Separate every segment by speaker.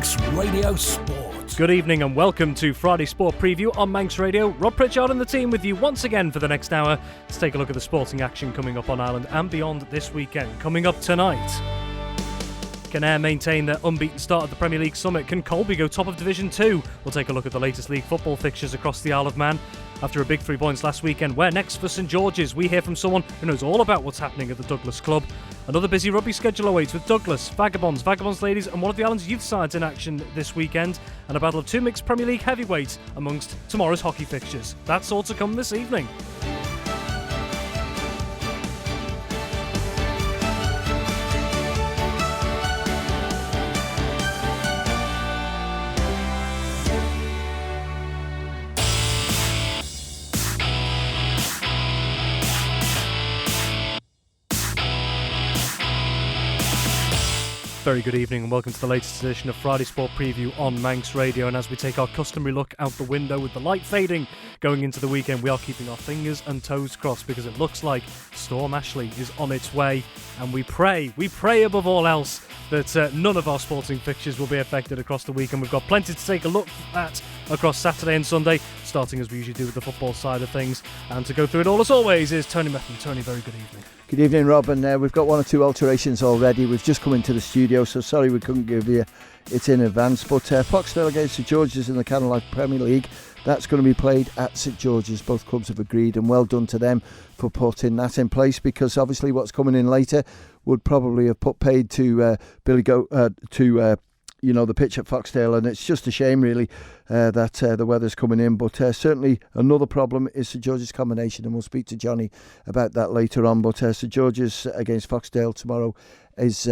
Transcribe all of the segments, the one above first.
Speaker 1: Manx Radio Sport.
Speaker 2: Good evening and welcome to Friday Sport Preview on Manx Radio. Rob Pritchard and the team with you once again for the next hour to take a look at the sporting action coming up on Ireland and beyond this weekend. Coming up tonight, can maintain their unbeaten start at the Premier League summit? Can Colby go top of Division 2? We'll take a look at the latest league football fixtures across the Isle of Man. After a big 3 points last weekend, where next for St George's? We hear from someone who knows all about what's happening at the Douglas Club. Another busy rugby schedule awaits with Douglas, Vagabonds, Vagabonds Ladies and one of the island's youth sides in action this weekend, and a battle of two mixed Premier League heavyweights amongst tomorrow's hockey fixtures. That's all to come this evening. Very good evening and welcome to the latest edition of Friday Sport Preview on Manx Radio. And as we take our customary look out the window with the light fading going into the weekend, we are keeping our fingers and toes crossed because it looks like Storm Ashley is on its way. And we pray above all else that none of our sporting fixtures will be affected across the weekend. We've got plenty to take a look at across Saturday and Sunday, starting as we usually do with the football side of things. And to go through it all as always is Tony Mepham. Tony, very good evening.
Speaker 3: Good evening, Rob, and we've got one or two alterations already. We've just come into the studio, so sorry we couldn't give you it in advance. But Foxdale against St George's in the Caine Premier League, that's going to be played at St George's. Both clubs have agreed, and well done to them for putting that in place, because obviously what's coming in later would probably have put paid to the pitch at Foxdale, and it's just a shame really that the weather's coming in. But certainly another problem is St George's combination, and we'll speak to Johnny about that later on. But St George's against Foxdale tomorrow is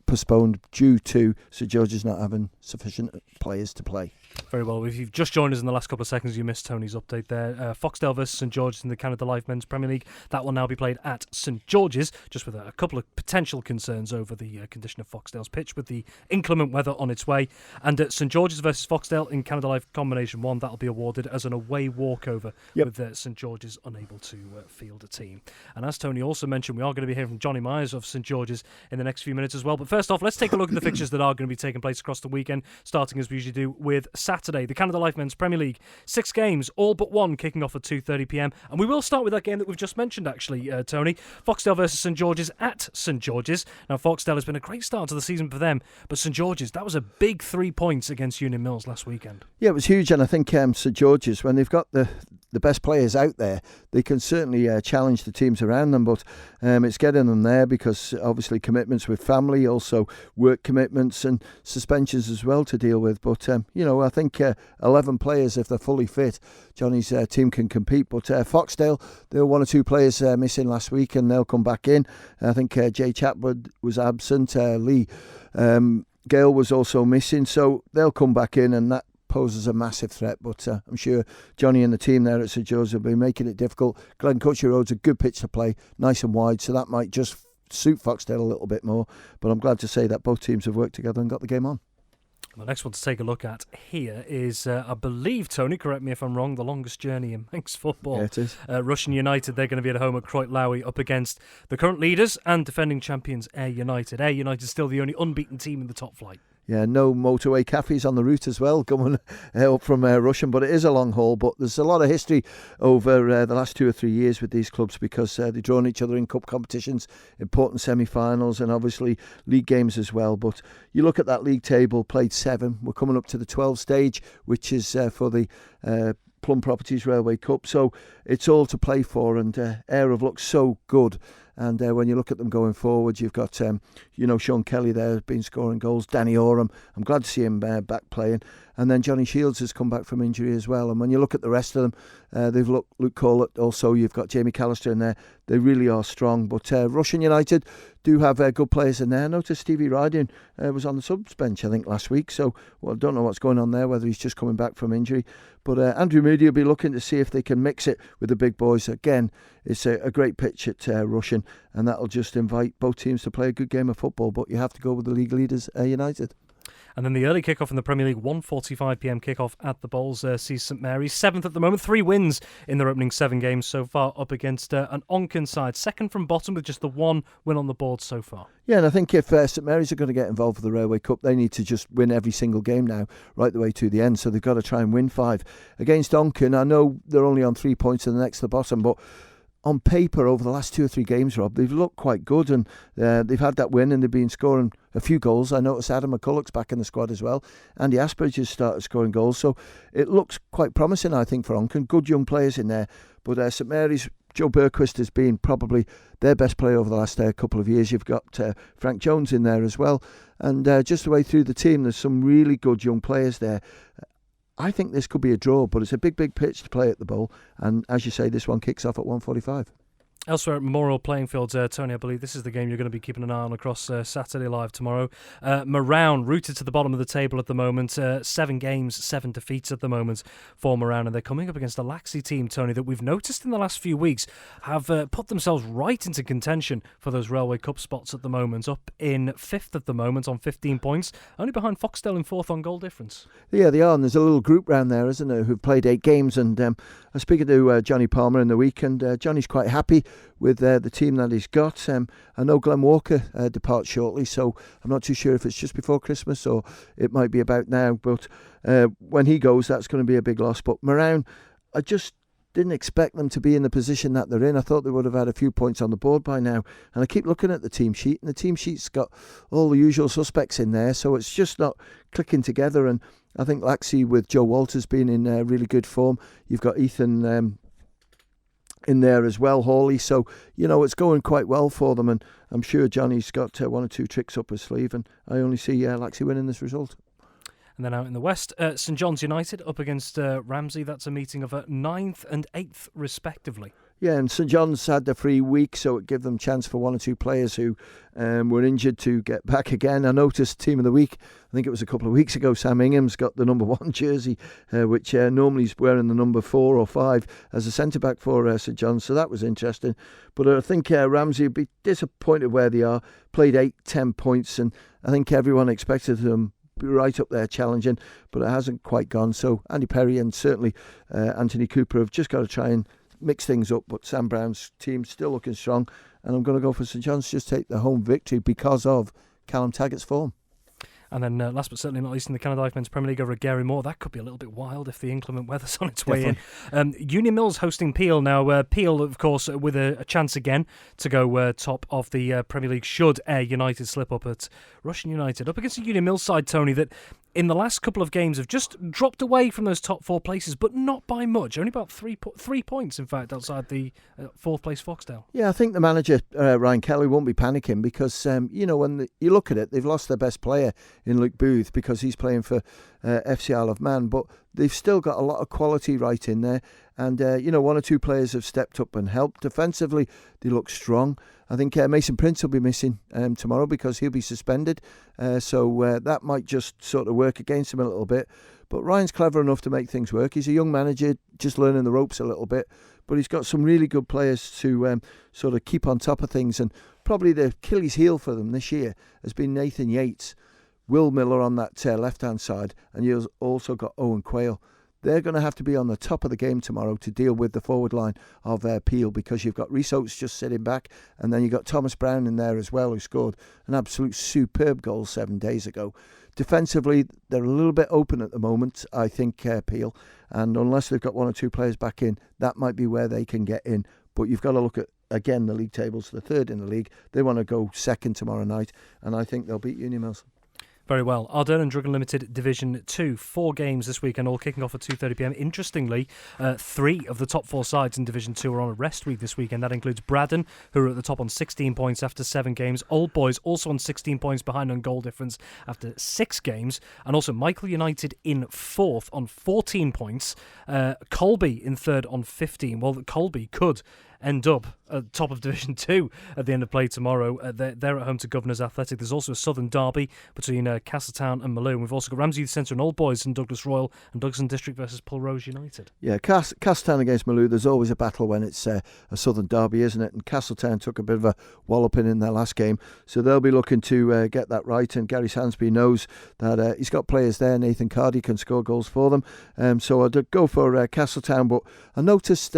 Speaker 3: postponed due to St George's not having sufficient players to play.
Speaker 2: Very well. If you've just joined us in the last couple of seconds, you missed Tony's update there. Foxdale versus St George's in the Canada Life Men's Premier League. That will now be played at St George's, just with a couple of potential concerns over the condition of Foxdale's pitch, with the inclement weather on its way. And at St George's versus Foxdale in Canada Life Combination 1, that'll be awarded as an away walkover, with St George's unable to field a team. And as Tony also mentioned, we are going to be hearing from Johnny Myers of St George's in the next few minutes as well. But first off, let's take a look at the fixtures that are going to be taking place across the weekend, starting as we usually do with Saturday. The Canada Life Men's Premier League, 6 games, all but one kicking off at 2:30pm. And we will start with that game that we've just mentioned, actually, Tony. Foxdale versus St George's at St George's. Now, Foxdale has been a great start to the season for them, but St George's, that was a big 3 points against Union Mills last weekend. Yeah,
Speaker 3: it was huge, and I think St George's, when they've got the best players out there, they can certainly challenge the teams around them, but it's getting them there because obviously commitments with family, also work commitments and suspensions as well to deal with. But I think 11 players, if they're fully fit, Johnny's team can compete. But Foxdale, there were 1 or 2 players missing last week, and they'll come back in. I think Jay Chatwood was absent, Lee Gale was also missing, so they'll come back in, and that poses a massive threat. But I'm sure Johnny and the team there at St George's will be making it difficult. Glen Cutcher Road's a good pitch to play, nice and wide, so that might just suit Foxdale a little bit more. But I'm glad to say that both teams have worked together and got the game on.
Speaker 2: The next one to take a look at here is, I believe, Tony, correct me if I'm wrong, the longest journey in Manx football.
Speaker 3: Yeah, it is.
Speaker 2: Russian United, they're going to be at home at Croyt Lowy up against the current leaders and defending champions Ayre United. Ayre United is still the only unbeaten team in the top flight.
Speaker 3: Yeah, no motorway cafes on the route as well, coming up from Russian, but it is a long haul. But there's a lot of history over the last 2 or 3 years with these clubs, because they've drawn each other in cup competitions, important semi-finals, and obviously league games as well. But you look at that league table, played 7. We're coming up to the 12 stage, which is for the Plum Properties Railway Cup. So it's all to play for, and Ayre have looked so good. And when you look at them going forward, you've got, Sean Kelly there has been scoring goals. Danny Oram, I'm glad to see him back playing. And then Johnny Shields has come back from injury as well. And when you look at the rest of them, they've looked Luke Collett. Also, you've got Jamie Callister in there. They really are strong. But Russian United do have good players in there. I noticed Stevie Riding was on the subs bench, I think, last week. So I don't know what's going on there, whether he's just coming back from injury. But Andrew Moody will be looking to see if they can mix it with the big boys. Again, it's a great pitch at Russian, and that'll just invite both teams to play a good game of football. But you have to go with the league leaders, United.
Speaker 2: And then the early kickoff in the Premier League, 1:45pm kickoff at the Bowls, sees St Mary's 7th at the moment, 3 wins in their opening 7 games so far, up against an Onken side, second from bottom with just the 1 win on the board so far.
Speaker 3: Yeah, and I think if St Mary's are going to get involved with the Railway Cup, they need to just win every single game now, right the way to the end. So they've got to try and win 5. Against Onken, I know they're only on 3 points and the next to the bottom, but on paper, over the last 2 or 3 games, Rob, they've looked quite good, and they've had that win and they've been scoring a few goals. I noticed Adam McCulloch's back in the squad as well. Andy Asperge has started scoring goals, so it looks quite promising, I think, for Onken. Good young players in there, but St Mary's, Joe Berquist has been probably their best player over the last couple of years. You've got Frank Jones in there as well, and just the way through the team, there's some really good young players there. I think this could be a draw, but it's a big pitch to play at the Bowl. And as you say, this one kicks off at 1:45.
Speaker 2: Elsewhere at Memorial Playing Fields, Tony, I believe this is the game you're going to be keeping an eye on across Saturday Live tomorrow. Moran, rooted to the bottom of the table at the moment. 7 games, 7 defeats at the moment for Moran. And they're coming up against a Laxey team, Tony, that we've noticed in the last few weeks have put themselves right into contention for those Railway Cup spots at the moment. Up in 5th at the moment on 15 points. Only behind Foxdale in 4th on goal difference.
Speaker 3: Yeah, they are. And there's a little group round there, isn't there, who've played 8 games. And I was speaking to Johnny Palmer in the week, and Johnny's quite happy with the team that he's got. I know Glenn Walker departs shortly, so I'm not too sure if it's just before Christmas or it might be about now. But when he goes, that's going to be a big loss. But Moran, I just didn't expect them to be in the position that they're in. I thought they would have had a few points on the board by now. And I keep looking at the team sheet, and the team sheet's got all the usual suspects in there, so it's just not clicking together. And I think Laxey, with Joe Walters being in really good form, you've got Ethan in there as well, Hawley, so it's going quite well for them, and I'm sure Johnny's got 1 or 2 tricks up his sleeve, and I only see Laxey winning this result.
Speaker 2: And then out in the west, St John's United up against Ramsey. That's a meeting of 9th and 8th respectively.
Speaker 3: Yeah, and St John's had the free week, so it gave them chance for 1 or 2 players who were injured to get back again. I noticed Team of the Week, I think it was a couple of weeks ago, Sam Ingham's got the number 1 jersey, which normally he's wearing the number 4 or 5 as a centre-back for St John's, so that was interesting. But I think Ramsey would be disappointed where they are, played 8-10 points, and I think everyone expected them be right up there challenging, but it hasn't quite gone. So Andy Perry and certainly Anthony Cooper have just got to try and mix things up, but Sam Brown's team still looking strong, and I'm going to go for St John's, just take the home victory because of Callum Taggart's form. And
Speaker 2: then last but certainly not least, in the Canada Life Men's Premier League over at Gary Moore, that could be a little bit wild if the inclement weather's on its way in. Union Mills hosting Peel. Now, Peel, of course, with a chance again to go top of the Premier League should Ayre United slip up at Russian United. Up against the Union Mills side, Tony, that in the last couple of games have just dropped away from those top 4 places, but not by much. Only about 3 points, in fact, outside the 4th place Foxdale.
Speaker 3: Yeah, I think the manager, Ryan Kelly, won't be panicking because, when you look at it, they've lost their best player in Luke Booth because he's playing for FC Isle of Man, but they've still got a lot of quality right in there. And, 1 or 2 players have stepped up and helped. Defensively, they look strong. I think Mason Prince will be missing tomorrow because he'll be suspended. So that might just sort of work against him a little bit. But Ryan's clever enough to make things work. He's a young manager, just learning the ropes a little bit. But he's got some really good players to sort of keep on top of things. And probably the Achilles heel for them this year has been Nathan Yates, Will Miller on that left-hand side. And you've also got Owen Quayle. They're going to have to be on the top of the game tomorrow to deal with the forward line of Peel, because you've got Rhys Oates just sitting back, and then you've got Thomas Brown in there as well, who scored an absolute superb goal 7 days ago. Defensively, they're a little bit open at the moment, I think, Peel, and unless they've got 1 or 2 players back in, that might be where they can get in. But you've got to look at, again, the league tables, the 3rd in the league. They want to go 2nd tomorrow night, and I think they'll beat Union Mills.
Speaker 2: Very well. Ardern and Drug Limited Division 2, 4 games this weekend, all kicking off at 2:30pm. Interestingly, 3 of the top 4 sides in Division 2 are on a rest week this weekend. That includes Braddon, who are at the top on 16 points after 7 games. Old Boys also on 16 points behind on goal difference after 6 games. And also Michael United in 4th on 14 points. Colby in 3rd on 15. Well, Colby could end up at top of Division 2 at the end of play tomorrow. They're at home to Governors Athletic. There's also a Southern derby between Castletown and Malone. We've also got Ramsey Youth Centre and Old Boys and Douglas Royal and Douglas District versus Pulrose United.
Speaker 3: Yeah, Castletown against Malone, there's always a battle when it's a Southern derby, isn't it? And Castletown took a bit of a walloping in their last game, so they'll be looking to get that right. And Gary Sansby knows that he's got players there. Nathan Cardy can score goals for them. So I'd go for Castletown, but I noticed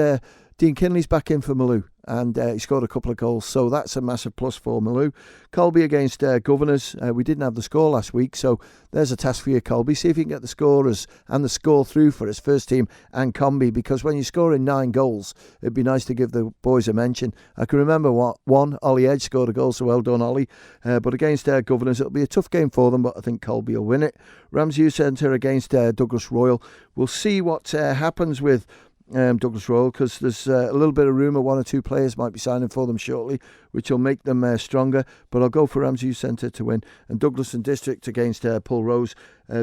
Speaker 3: Dean Kinley's back in for Maloo, and he scored a couple of goals, so that's a massive plus for Maloo. Colby against Governors. We didn't have the score last week, so there's a task for you, Colby. See if you can get the scorers and the score through for his first team and combi, because when you're scoring 9 goals, it'd be nice to give the boys a mention. I can remember one, Ollie Edge scored a goal, so well done, Ollie. But against Governors, it'll be a tough game for them, but I think Colby will win it. Ramsey Youth Centre against Douglas Royal. We'll see what happens with Douglas Royal, because there's a little bit of rumour 1 or 2 players might be signing for them shortly, which will make them stronger. But I'll go for Ramsey Youth Centre to win. And Douglas and District against Pulrose.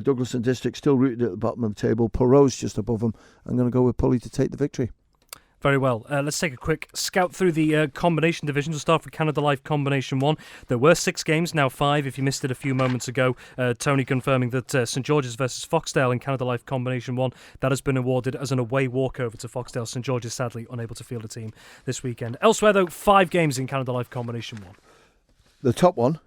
Speaker 3: Douglas and District still rooted at the bottom of the table. Pulrose just above them. I'm going to go with Pulley to take the victory.
Speaker 2: Very well. Let's take a quick scout through the combination divisions. We'll start with Canada Life Combination 1. There were 6 games, now 5 if you missed it a few moments ago. Tony confirming that St George's versus Foxdale in Canada Life Combination 1, that has been awarded as an away walkover to Foxdale. St George's sadly unable to field a team this weekend. Elsewhere though, 5 games in Canada Life Combination 1.
Speaker 3: The top one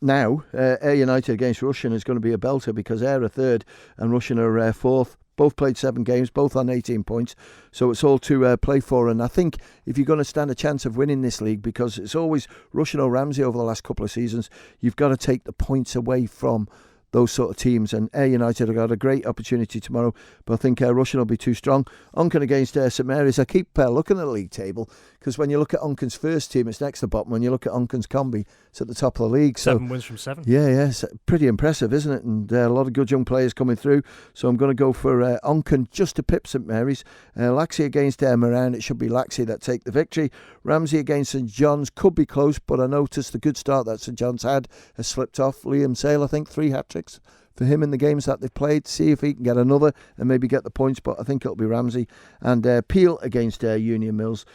Speaker 3: now, Ayre United against Rushen, is going to be a belter, because Ayre are 3rd and Rushen are 4th. Both played 7 games, both on 18 points. So it's all to play for. And I think if you're going to stand a chance of winning this league, because it's always Rushen or Ramsey over the last couple of seasons, you've got to take the points away from those sort of teams. And Ayre United have got a great opportunity tomorrow, but I think Rushen will be too strong. Onken against St Mary's. I keep looking at the league table, because when you look at Onken's first team, it's next to the bottom. When you look at Onken's combi, it's at the top of the league.
Speaker 2: 7 wins from 7.
Speaker 3: Yeah, it's pretty impressive, isn't it? And a lot of good young players coming through. So I'm going to go for Onken just to pip St Mary's. Laxey against Moran. It should be Laxey that take the victory. Ramsey against St John's could be close, but I noticed the good start that St John's had has slipped off. Liam Sale, I think, 3 hat-tricks for him in the games that they've played. See if he can get another and maybe get the points, but I think it'll be Ramsey. And Peel against Union Mills.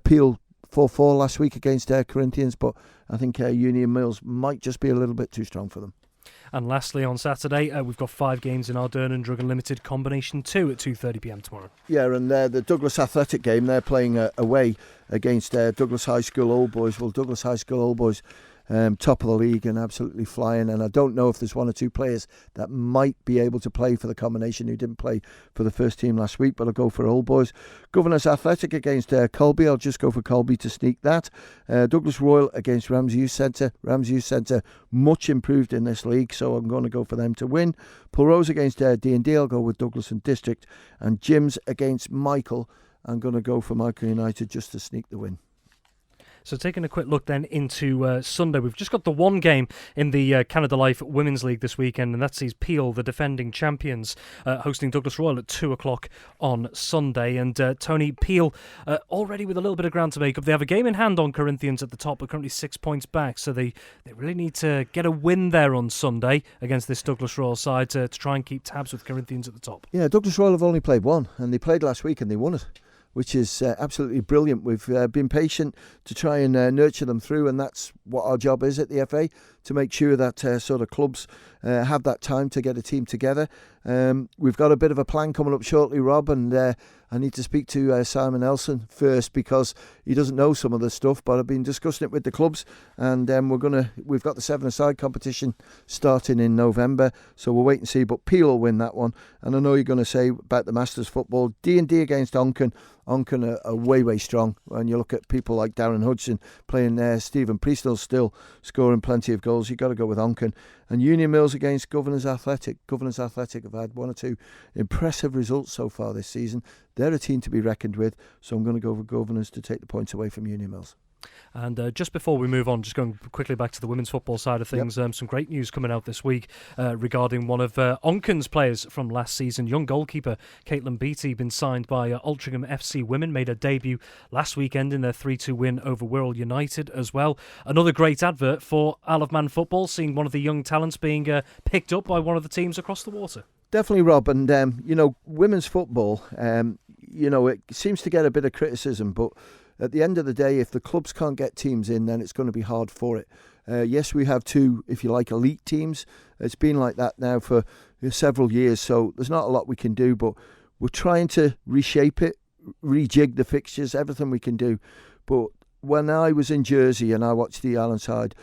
Speaker 3: Peel 4-4 last week against Corinthians, but I think Union Mills might just be a little bit too strong for them.
Speaker 2: And lastly, on Saturday, we've got 5 games in Ardern and Drug Unlimited Combination 2 at 2:30pm tomorrow. Yeah,
Speaker 3: and the Douglas Athletic game, they're playing away against Douglas High School Old Boys. Well, Douglas High School Old Boys, top of the league and absolutely flying. And I don't know if there's 1 or 2 players that might be able to play for the combination who didn't play for the first team last week, but I'll go for Old Boys. Governors Athletic against Colby. I'll just go for Colby to sneak that. Douglas Royal against Ramsey Youth Centre. Ramsey Youth Centre much improved in this league, so I'm going to go for them to win. Pulrose against D&D. I'll go with Douglas and District. And Jim's against Michael. I'm going to go for Michael United just to sneak the win.
Speaker 2: So taking a quick look then into Sunday, we've just got the 1 game in the Canada Life Women's League this weekend, and that sees Peel, the defending champions, hosting Douglas Royal at 2 o'clock on Sunday. And Tony, Peel already with a little bit of ground to make up. They have a game in hand on Corinthians at the top, but currently 6 points back, so they really need to get a win there on Sunday against this Douglas Royal side to try and keep tabs with Corinthians at the top.
Speaker 3: Yeah, Douglas Royal have only played 1, and they played last week and they won it, which is absolutely brilliant. We've been patient to try and nurture them through, and that's what our job is at the FA, to make sure that sort of clubs have that time to get a team together. We've got a bit of a plan coming up shortly, Rob, and I need to speak to Simon Elson first, because he doesn't know some of the stuff, but I've been discussing it with the clubs, and we've got the 7-a-side competition starting in November, so we'll wait and see. But Peel will win that one, and I know you're going to say about the Masters football. D&D against Onken. Onken are way strong. When you look at people like Darren Hudson playing there, Stephen Priestnell still scoring plenty of goals. You've got to go with Onken. And Union Mills against Governors Athletic. Governors Athletic have had 1 or 2 impressive results so far this season. They're a team to be reckoned with, so I'm going to go for Governors to take the points away from Union Mills.
Speaker 2: And just before we move on, just going quickly back to the women's football side of things, some great news coming out this week regarding one of Onken's players from last season, young goalkeeper Caitlin Beattie, been signed by Altrincham FC Women, made her debut last weekend in their 3-2 win over Wirral United as well. Another great advert for Isle of Man football, seeing one of the young talents being picked up by one of the teams across the water.
Speaker 3: Definitely, Rob, and women's football, it seems to get a bit of criticism, but at the end of the day, if the clubs can't get teams in, then it's going to be hard for it. Yes, we have two, if you like, elite teams. It's been like that now for several years, so there's not a lot we can do, but we're trying to reshape it, rejig the fixtures, everything we can do. But when I was in Jersey and I watched the Islandside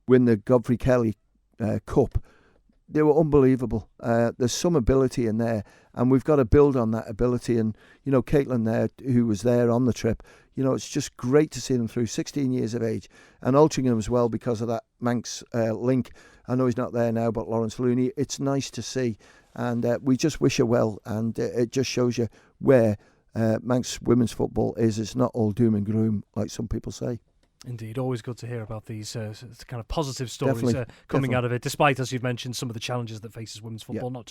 Speaker 3: win the Godfrey Kelly Cup, they were unbelievable. There's some ability in there, and we've got to build on that ability. And, Caitlin there, who was there on the trip, it's just great to see them through, 16 years of age. And Altrincham as well, because of that Manx link. I know he's not there now, but Lawrence Looney, it's nice to see. And we just wish her well. And it just shows you where Manx women's football is. It's not all doom and gloom, like some people say.
Speaker 2: Indeed, always good to hear about these kind of positive stories coming out of it, despite, as you've mentioned, some of the challenges that faces women's football, not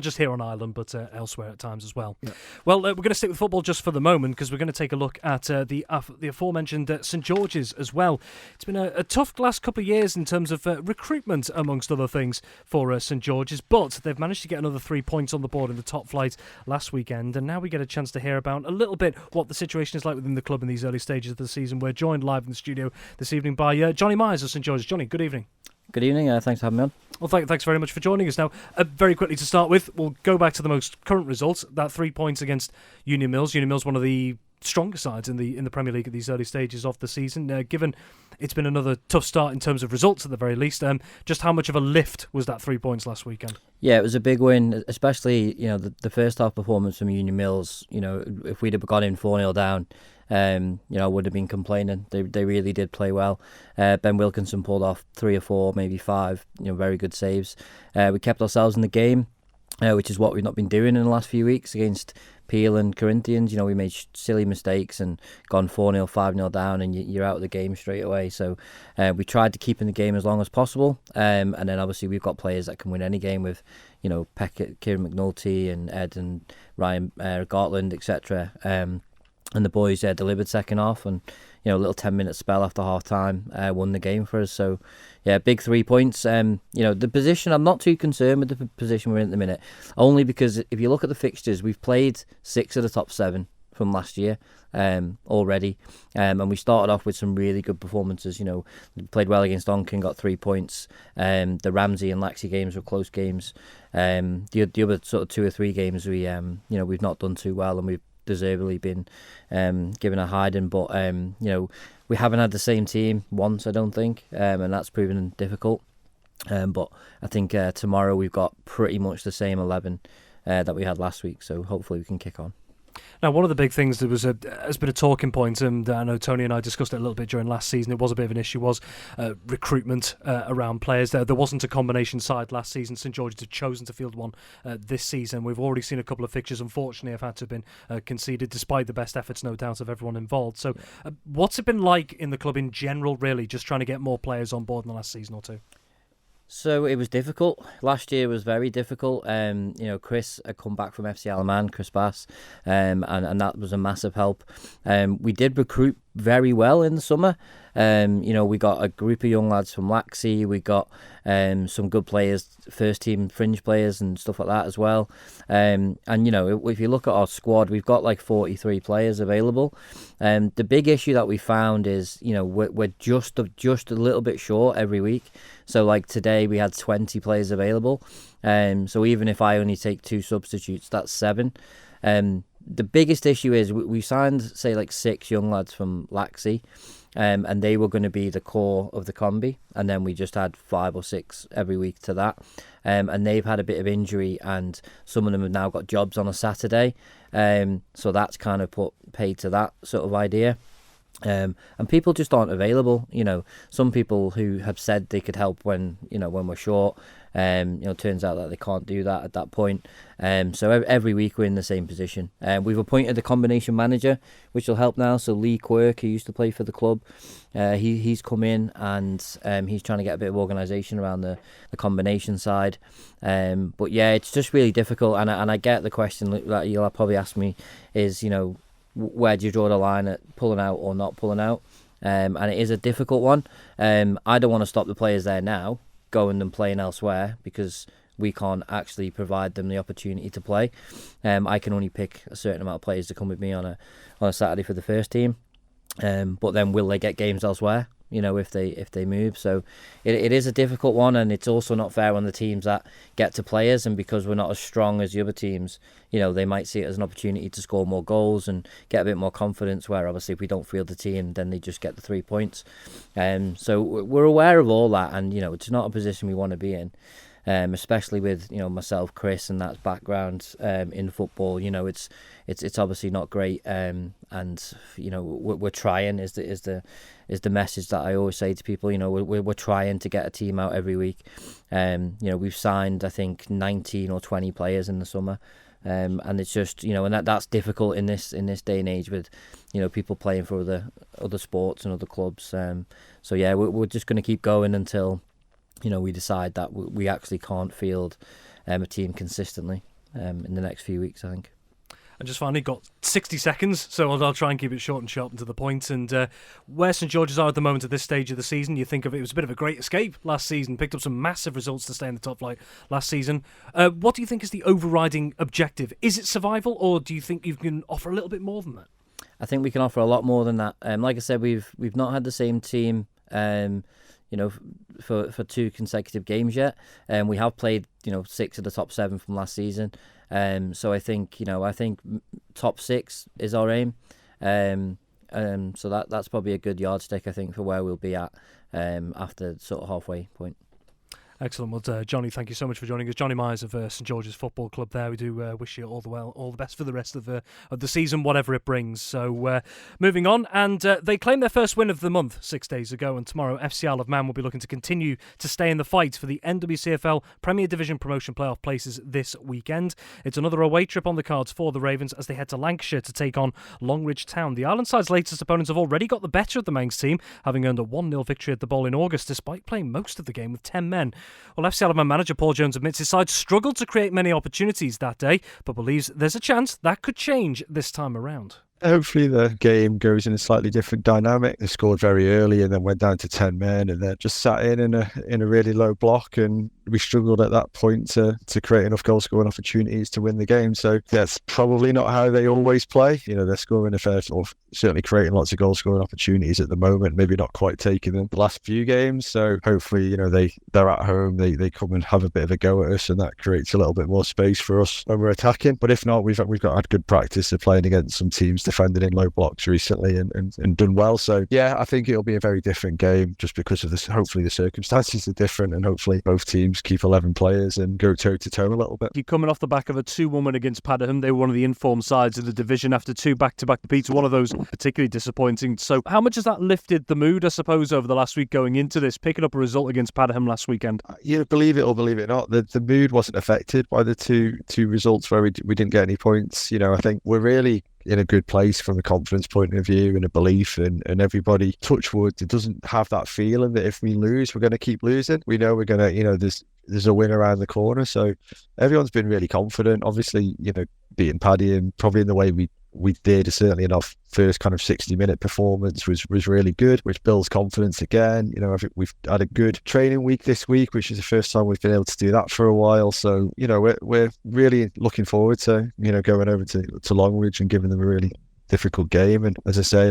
Speaker 2: just here on Ireland, but elsewhere at times as well. Yeah. Well, we're going to stick with football just for the moment, because we're going to take a look at the aforementioned St George's as well. It's been a tough last couple of years in terms of recruitment, amongst other things, for St George's, but they've managed to get another 3 points on the board in the top flight last weekend, and now we get a chance to hear about a little bit what the situation is like within the club in these early stages of the season. We're joined live in the studio this evening by Johnny Myers of St George's. Johnny, good evening.
Speaker 4: Good evening. Thanks for having me on.
Speaker 2: Well, thanks very much for joining us. Now, very quickly to start with, we'll go back to the most current results. That 3 points against Union Mills. Union Mills, one of the stronger sides in the Premier League at these early stages of the season. Given it's been another tough start in terms of results at the very least, just how much of a lift was that 3 points last weekend?
Speaker 4: Yeah, it was a big win, especially the first half performance from Union Mills. If we'd have gone in 4-0 down, I would have been complaining. They really did play well. Ben Wilkinson pulled off 3 or 4, maybe 5, very good saves. We kept ourselves in the game, which is what we've not been doing in the last few weeks against Peel and Corinthians. We made silly mistakes and gone 4-0, 5-0 down, and you're out of the game straight away. So we tried to keep in the game as long as possible. And then obviously we've got players that can win any game with, Peckett, Kieran McNulty and Ed and Ryan Gartland, etc. And the boys delivered second half, and a little 10-minute spell after half time won the game for us. So yeah, big 3 points. The position, I'm not too concerned with the position we're in at the minute, only because if you look at the fixtures, we've played 6 of the top 7 from last year already, and we started off with some really good performances. We played well against Donkin, got 3 points. The Ramsey and Laxey games were close games. The other sort of 2 or 3 games we've not done too well, and we've deservedly been given a hiding, but we haven't had the same team once, I don't think, and that's proven difficult. But I think tomorrow we've got pretty much the same 11 that we had last week, so hopefully we can kick on.
Speaker 2: Now, one of the big things that has been a talking point, and I know Tony and I discussed it a little bit during last season, it was a bit of an issue, was recruitment around players. There wasn't a combination side last season. St George's had chosen to field one this season. We've already seen a couple of fixtures, unfortunately, have had to have been conceded, despite the best efforts, no doubt, of everyone involved. So what's it been like in the club in general, really, just trying to get more players on board in the last season or two?
Speaker 4: So it was difficult. Last year was very difficult. Chris had come back from FC Alaman, Chris Bass, and that was a massive help. We did recruit very well in the summer. We got a group of young lads from Laxey. We got some good players, first team fringe players and stuff like that as well. If you look at our squad, we've got like 43 players available. The big issue that we found is, we're just a little bit short every week. So like today we had 20 players available. So even if I only take 2 substitutes, that's 7. The biggest issue is we signed, say, like 6 young lads from Laxey, and they were going to be the core of the combi, and then we just had 5 or 6 every week to that, and they've had a bit of injury, and some of them have now got jobs on a Saturday, so that's kind of put paid to that sort of idea. And people just aren't available. Some people who have said they could help when we're short, turns out that they can't do that at that point. So every week we're in the same position. We've appointed a combination manager, which will help now. So Lee Quirk, who used to play for the club, he's come in, and he's trying to get a bit of organisation around the combination side. But yeah, it's just really difficult. And I get the question that you'll probably ask me is, where do you draw the line at pulling out or not pulling out? And it is a difficult one. I don't want to stop the players there now going and playing elsewhere, because we can't actually provide them the opportunity to play. I can only pick a certain amount of players to come with me on a Saturday for the first team. But then will they get games elsewhere? If they move. So it is a difficult one, and it's also not fair on the teams that get to players, and because we're not as strong as the other teams, they might see it as an opportunity to score more goals and get a bit more confidence, where obviously if we don't field the team, then they just get the 3 points. So we're aware of all that, and it's not a position we want to be in. Especially with myself, Chris, and that background in football, it's obviously not great, and we're trying is the message that I always say to people. We're trying to get a team out every week. We've signed I think 19 or 20 players in the summer, and it's just and that's difficult in this day and age with people playing for other sports and other clubs. So yeah, we're just going to keep going until we decide that we actually can't field a team consistently in the next few weeks, I think.
Speaker 2: And just finally got 60 seconds, so I'll try and keep it short and sharp and to the point. And where St George's are at the moment at this stage of the season, you think of it was a bit of a great escape last season, picked up some massive results to stay in the top flight last season. What do you think is the overriding objective? Is it survival, or do you think you can offer a little bit more than that?
Speaker 4: I think we can offer a lot more than that. Like I said, we've not had the same team for 2 consecutive games yet. We have played 6 of the top 7 from last season. So I think top 6 is our aim. So that's probably a good yardstick, I think, for where we'll be at after sort of halfway point.
Speaker 2: Excellent. Well, Johnny, thank you so much for joining us. Johnny Myers of St George's Football Club there. We do wish you all the best for the rest of the season, whatever it brings. So, moving on, and they claimed their first win of the month 6 days ago, and tomorrow FC Isle of Man will be looking to continue to stay in the fight for the NWCFL Premier Division promotion playoff places this weekend. It's another away trip on the cards for the Ravens as they head to Lancashire to take on Longridge Town. The Island side's latest opponents have already got the better of the Manx team, having earned a 1-0 victory at the Bowl in August, despite playing most of the game with 10 men. Well, FC Isle of Man manager Paul Jones admits his side struggled to create many opportunities that day, but believes there's a chance that could change this time around.
Speaker 5: Hopefully the game goes in a slightly different dynamic. They scored very early and then went down to 10 men and then just sat in a really low block, and we struggled at that point to create enough goal scoring opportunities to win the game. So that's probably not how they always play. They're scoring a fair, or certainly creating lots of goal scoring opportunities at the moment, maybe not quite taking them the last few games. So hopefully, they're at home, they come and have a bit of a go at us, and that creates a little bit more space for us when we're attacking. But if not, we've had good practice of playing against some teams defended in low blocks recently and done well. So yeah, I think it'll be a very different game just because of this. Hopefully the circumstances are different, and hopefully both teams keep 11 players and go toe to toe a little bit.
Speaker 2: You're coming off the back of a 2-1 win against Paddington. They were one of the informed sides of the division after 2 back-to-back defeats. One of those particularly disappointing. So how much has that lifted the mood, I suppose, over the last week going into this, picking up a result against Paddington last weekend?
Speaker 5: Believe it or believe it not, the mood wasn't affected by the two results where we didn't get any points. I think we're really in a good place from a confidence point of view and a belief, and everybody, touch wood, it doesn't have that feeling that if we lose, we're going to keep losing. We know we're going to, there's a win around the corner. So everyone's been really confident. Obviously, beating Paddy and probably in the way we did, certainly in our first kind of 60-minute performance was really good, which builds confidence again. We've had a good training week this week, which is the first time we've been able to do that for a while. So, we're really looking forward to, going over to Longridge and giving them a really difficult game. And as I say,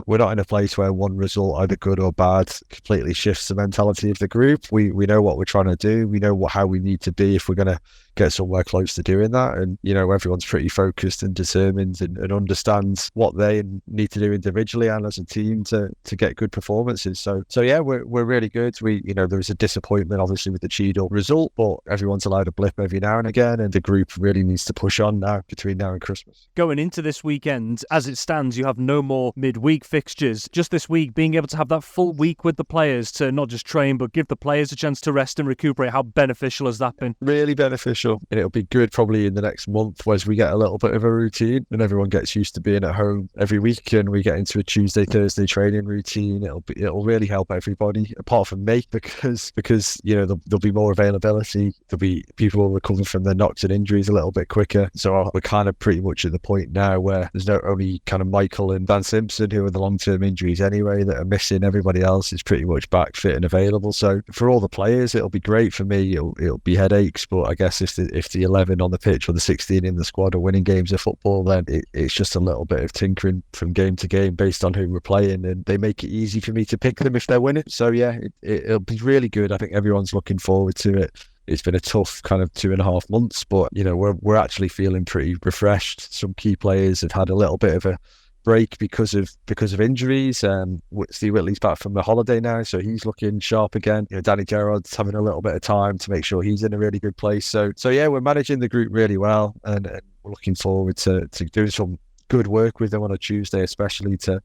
Speaker 5: we're not in a place where one result, either good or bad, completely shifts the mentality of the group. We know what we're trying to do. We know how we need to be if we're going to get somewhere close to doing that. And everyone's pretty focused and determined and understands what they need to do individually and as a team to get good performances. So yeah, we're really good. There was a disappointment obviously with the Cheadle result, but everyone's allowed a blip every now and again, and the group really needs to push on now between now and Christmas.
Speaker 2: Going into this weekend, as it stands, you have no more midweek fixtures. Just this week, being able to have that full week with the players to not just train but give the players a chance to rest and recuperate, how beneficial has that been?
Speaker 5: Really beneficial. And it'll be good probably in the next month as we get a little bit of a routine and everyone gets used to being at home every week and we get into a Tuesday, Thursday training routine. It'll really help everybody apart from me because there'll be more availability. There'll be people will recover from their knocks and injuries a little bit quicker. So we're kind of pretty much at the point now where there's not only only kind of Michael and Dan Simpson, who are the long-term injuries anyway, that are missing. Everybody else is pretty much back fit and available. So for all the players, it'll be great. For me, it'll be headaches. But I guess if the 11 on the pitch or the 16 in the squad are winning games of football, then it's just a little bit of tinkering from game to game based on who we're playing, and they make it easy for me to pick them if they're winning. So yeah, it'll be really good. I think everyone's looking forward to it. It's been a tough kind of 2.5 months, but we're actually feeling pretty refreshed. Some key players have had a little bit of a break because of injuries. Steve Whitley's back from the holiday now, so he's looking sharp again. Danny Gerard's having a little bit of time to make sure he's in a really good place. So yeah, we're managing the group really well, and we're looking forward to doing some good work with them on a Tuesday, especially to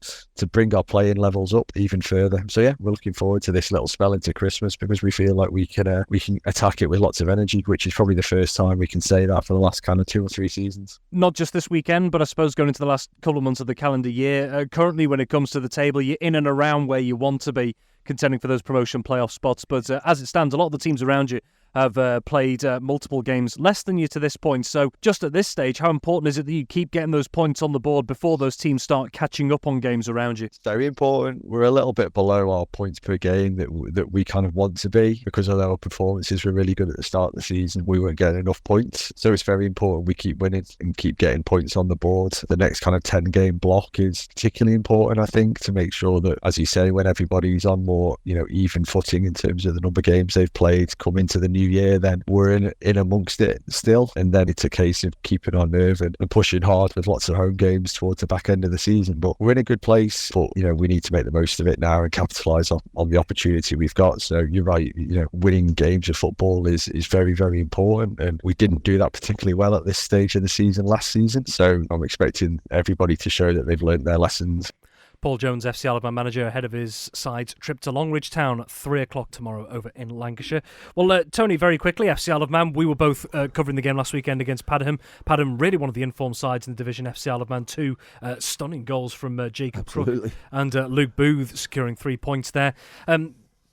Speaker 5: bring our playing levels up even further. So yeah, we're looking forward to this little spell into Christmas, because we feel like we can attack it with lots of energy, which is probably the first time we can say that for the last kind of 2 or 3 seasons.
Speaker 2: Not just this weekend, but I suppose going into the last couple of months of the calendar year. Currently, when it comes to the table, you're in and around where you want to be, contending for those promotion playoff spots. But as it stands, a lot of the teams around you have played multiple games less than you to this point. So just at this stage, how important is it that you keep getting those points on the board before those teams start catching up on games around you?
Speaker 5: It's very important. We're a little bit below our points per game that we kind of want to be, because although our performances were really good at the start of the season, we weren't getting enough points. So it's very important we keep winning and keep getting points on the board. The next kind of 10-game block is particularly important, I think, to make sure that, as you say, when everybody's on more even footing in terms of the number of games they've played, come into the new year, then we're in amongst it still, and then it's a case of keeping our nerve and pushing hard with lots of home games towards the back end of the season. But we're in a good place, but we need to make the most of it now and capitalise on the opportunity we've got. So you're right, winning games of football is very, very important, and we didn't do that particularly well at this stage of the season last season. So I'm expecting everybody to show that they've learned their lessons.
Speaker 2: Paul Jones, FC Isle of Man manager, ahead of his side's trip to Longridge Town at 3 o'clock tomorrow over in Lancashire. Well, Tony, very quickly, FC Isle of Man, we were both covering the game last weekend against Padiham. Padiham, really one of the informed sides in the division. FC Isle of Man, 2 stunning goals from Jacob Crook and Luke Booth securing 3 points there.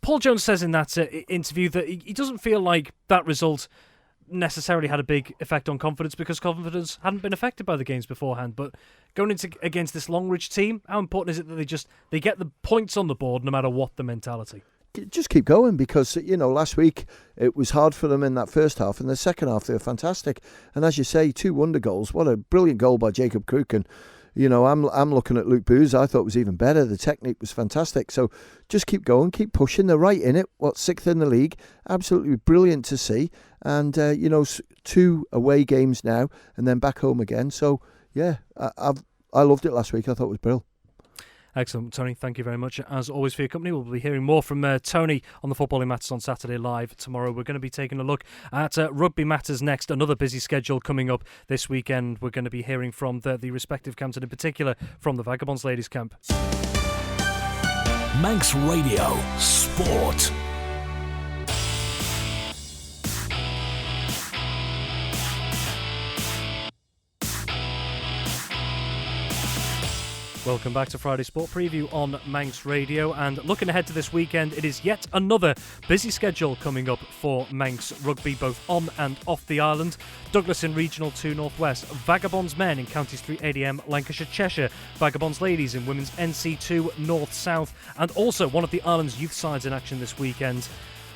Speaker 2: Paul Jones says in that interview that he doesn't feel like that result necessarily had a big effect on confidence, because confidence hadn't been affected by the games beforehand. But going into against this Longridge team, how important is it that they get the points on the board no matter what the mentality?
Speaker 3: Just keep going, because last week it was hard for them in that first half, and the second half they were fantastic. And as you say, 2 wonder goals. What a brilliant goal by Jacob Crook. And I'm looking at Luke Booth. I thought it was even better. The technique was fantastic. So just keep going, keep pushing. They're right in it. 6th in the league? Absolutely brilliant to see. And 2 away games now, and then back home again. So yeah, I loved it last week. I thought it was brilliant.
Speaker 2: Excellent, Tony. Thank you very much, as always, for your company. We'll be hearing more from Tony on the Footballing Matters on Saturday Live tomorrow. We're going to be taking a look at Rugby Matters next. Another busy schedule coming up this weekend. We're going to be hearing from the respective camps, and in particular from the Vagabonds Ladies camp.
Speaker 1: Manx Radio Sport.
Speaker 2: Welcome back to Friday Sport Preview on Manx Radio, and looking ahead to this weekend, it is yet another busy schedule coming up for Manx Rugby, both on and off the island. Douglas in Regional 2 North West, Vagabonds Men in Counties 3 ADM, Lancashire Cheshire, Vagabonds Ladies in Women's NC2 North South, and also one of the island's youth sides in action this weekend.